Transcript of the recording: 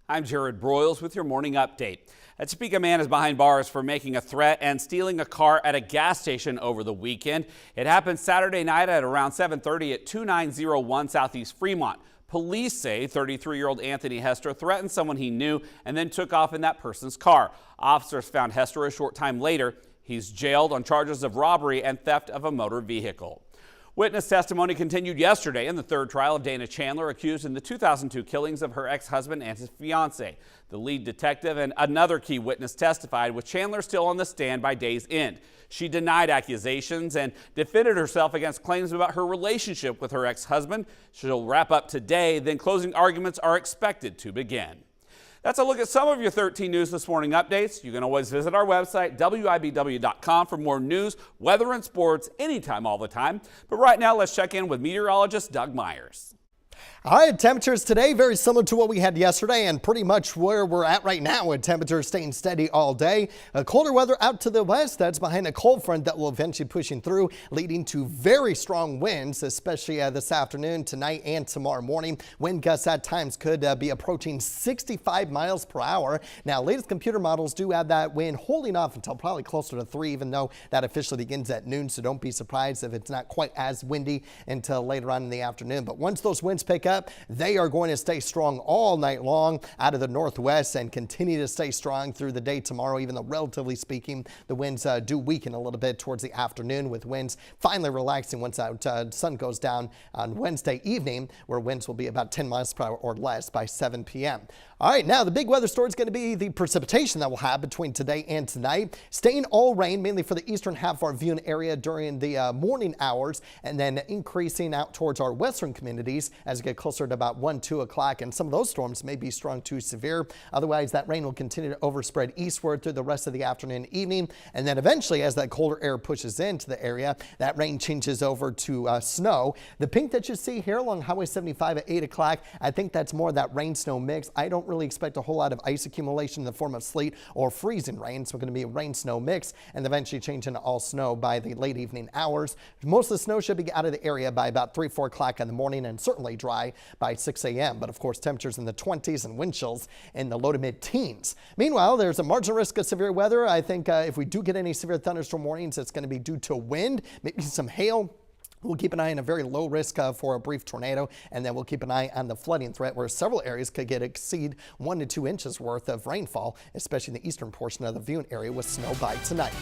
I'm Jared Broyles with your morning update. A Topeka man is behind bars for making a threat and stealing a car at a gas station over the weekend. It happened Saturday night at around 7:30 at 2901 Southeast Fremont. Police say 33-year-old Anthony Hester threatened someone he knew and then took off in that person's car. Officers found Hester a short time later. He's jailed on charges of robbery and theft of a motor vehicle. Witness testimony continued yesterday in the third trial of Dana Chandler, accused in the 2002 killings of her ex-husband and his fiancee. The lead detective and another key witness testified, with Chandler still on the stand by day's end. She denied accusations and defended herself against claims about her relationship with her ex-husband. She'll wrap up today, then closing arguments are expected to begin. That's a look at some of your 13 News This Morning updates. You can always visit our website, WIBW.com, for more news, weather, and sports anytime, all the time. But right now, let's check in with meteorologist Doug Myers. All right, temperatures today very similar to what we had yesterday and pretty much where we're at right now, with temperatures staying steady all day. Colder weather out to the west. That's behind a cold front that will eventually pushing through, leading to very strong winds, especially this afternoon, tonight, and tomorrow morning. Wind gusts at times could be approaching 65 miles per hour. Now, latest computer models do have that wind holding off until probably closer to 3, even though that officially begins at noon. So don't be surprised if it's not quite as windy until later on in the afternoon. But once those winds pick up, they are going to stay strong all night long out of the northwest and continue to stay strong through the day tomorrow, even though relatively speaking the winds do weaken a little bit towards the afternoon, with winds finally relaxing once that sun goes down on Wednesday evening, where winds will be about 10 miles per hour or less by 7 p.m. All right, now the big weather story is going to be the precipitation that we'll have between today and tonight. Staying all rain mainly for the eastern half of our viewing area during the morning hours, and then increasing out towards our western communities as we get closer to about 1-2 o'clock, and some of those storms may be strong to severe. Otherwise, that rain will continue to overspread eastward through the rest of the afternoon and evening, and then eventually, as that colder air pushes into the area, that rain changes over to snow. The pink that you see here along Highway 75 at 8 o'clock, I think that's more of that rain-snow mix. I don't really expect a whole lot of ice accumulation in the form of sleet or freezing rain, so it's going to be a rain-snow mix and eventually change into all snow by the late evening hours. Most of the snow should be out of the area by about 3-4 o'clock in the morning, and certainly dry by 6 a.m. But of course, temperatures in the 20s and wind chills in the low to mid-teens. Meanwhile, there's a marginal risk of severe weather. I think if we do get any severe thunderstorm warnings, it's going to be due to wind, maybe some hail. We'll keep an eye on a very low risk for a brief tornado, and then we'll keep an eye on the flooding threat, where several areas could exceed 1 to 2 inches worth of rainfall, especially in the eastern portion of the viewing area, with snow by tonight.